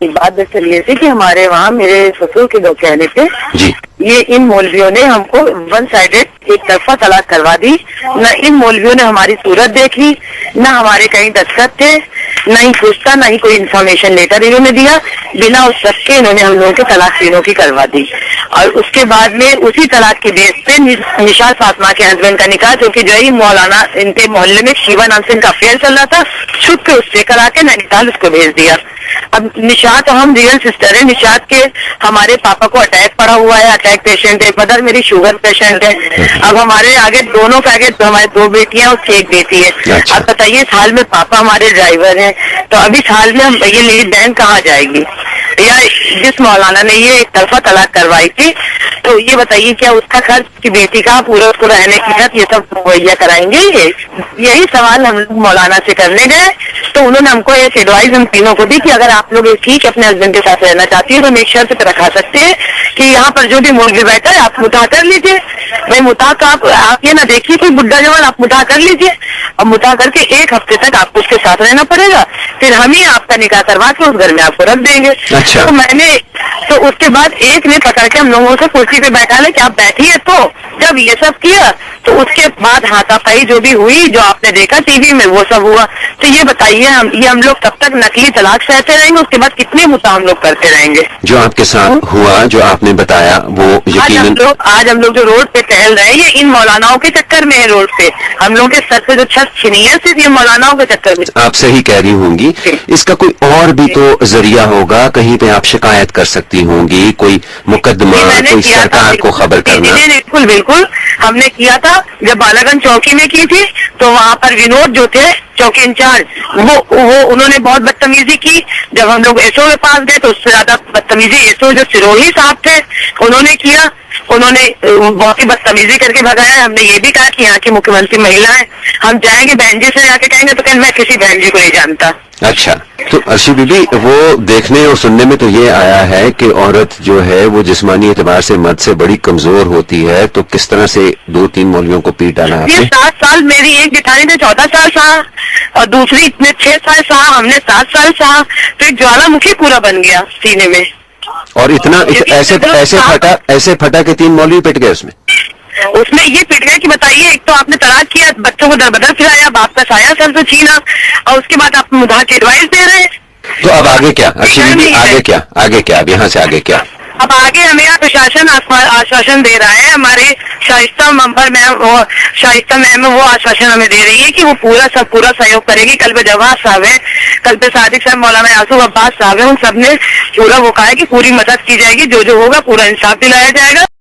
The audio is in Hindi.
बात दरअसल ये थी कि हमारे वहाँ मेरे ससुर के दो कहने पे जी। ये इन मौलवियों ने हमको वन साइडेड एक तरफा तलाक करवा दी। न इन मौलवियों ने हमारी सूरत देखी, न हमारे कहीं दस्तखत थे, न ही पूछता, न ही कोई इन्फॉर्मेशन लेटर इन्होंने दिया। बिना उस शक के इन्होंने हम लोगों के तलाक तीनों की करवा दी। और उसके बाद में उसी तलाक के बेस पे निशात फातिमा के हस्बैंड का निकाह, जो कि जो है मौलाना इनके मोहल्ले में शिवा नाम से इनका अफेयर चल रहा था, छुप के उससे करा के नैनीताल उसको भेज दिया। अब निशात, हम रियल सिस्टर है निशात के, हमारे पापा को अटैक पड़ा हुआ है, अटैक पेशेंट है, मदर मेरी शुगर पेशेंट है। अब हमारे आगे दोनों के आगे हमारे दो बेटियां उसकी एक बेटी है। अच्छा। अब बताइए, इस हाल में पापा हमारे ड्राइवर हैं, तो अब इस हाल में हम ये मेरी बहन कहाँ जाएगी? या जिस मौलाना ने ये एक तरफा तलाक करवाई थी, तो ये बताइए क्या उसका खर्च की बेटी का पूरा उसको रहने की खर्च ये सब मुहैया कराएंगे? यही सवाल हम लोग मौलाना से करने गए, तो उन्होंने हमको एक एडवाइस हम तीनों को दी कि अगर आप लोग ठीक अपने हस्बैंड के साथ रहना चाहती है तो एक शर्त पे रखा सकते हैं कि यहाँ पर जो भी मौलवी बैठा है आप मुता कर लीजिए। भाई मुता का आप ये ना देखिए कोई बुढ़ा जवान, आप मुता कर लीजिए। और मुता करके एक हफ्ते तक आपको उसके साथ रहना पड़ेगा, फिर हम ही आपका निकाह करवा के उस घर में आपको रख देंगे। अच्छा। तो उसके बाद एक ने पकड़ के हम लोगों से कुर्सी पे बैठा ले कि आप बैठिए। तो जब ये सब किया तो उसके बाद हाथापाई जो भी हुई, जो आपने देखा टीवी में, वो सब हुआ। तो ये बताइए, हम लोग तब तक नकली तलाक सहते रहेंगे? उसके बाद कितने मुता हम लोग करते रहेंगे? जो आपके साथ हुआ, जो आपने बताया, वो यकीनन आज हम लोग जो रोड पे टहल रहे हैं ये इन मौलानाओं के चक्कर में है। रोड पे हम लोग के सर से जो छत छिनी है सिर्फ ये मौलानाओं के चक्कर में। आप सही कह रही होंगी। इसका कोई और भी तो जरिया होगा, कहीं पे आप शिकायत कर सकती होंगी, कोई मुकदमा, कोई सरकार को खबर करना। बिल्कुल बिल्कुल, हमने किया था। जब बालागंज चौकी में की थी तो वहाँ पर विनोद जो थे चौकी इंचार्ज, वो उन्होंने बहुत बदतमीजी की। जब हम लोग एसओ के पास गए तो उससे ज्यादा बदतमीजी एसओ जो सिरोही साहब थे उन्होंने किया। उन्होंने बहुत ही बदतमीजी करके भगाया। हमने ये भी कहा कि यहाँ की मुख्यमंत्री महिला है, हम जाएंगे बहन जी से जाके कहेंगे, तो कहें मैं किसी बहन जी को नहीं जानता। अच्छा, तो अर्शी बीबी, वो देखने और सुनने में तो ये आया है कि औरत जो है वो जिस्मानी एतबार से मर्द से बड़ी कमजोर होती है। तो किस तरह से 2-3 मौलवियों को पीट डाला आपने? 7 साल मेरी एक जिठानी ने 14 साल सहा और दूसरी इतने 6 साल सहा, हमने 7 साल सहा। तो एक ज्वालामुखी पूरा बन गया सीने में। और इतना ऐसे फटा के 3 मौलवी पिट गए उसमें ये पिट गया कि बताइए, एक तो आपने तलाक किया, बच्चों को दरबदर फिराया, बाप का साया सर से छीना, और उसके बाद आप मुद्दा की एडवाइस दे रहे हैं। तो अब आगे क्या अर्शी बीबी, आगे क्या अब यहाँ से आगे क्या? अब आगे हमें यहाँ प्रशासन आश्वासन दे रहा है। हमारे शाइस्ता मैम वो आश्वासन हमें दे रही है कि वो पूरा सहयोग करेगी। कल पे जवाब साहब है, कल पे सादिक साहब, मौलाना यासूफ अब्बास साहब है, उन सबने पूरा वो कहा है कि पूरी मदद की जाएगी, जो होगा पूरा इंसाफ दिलाया जाएगा।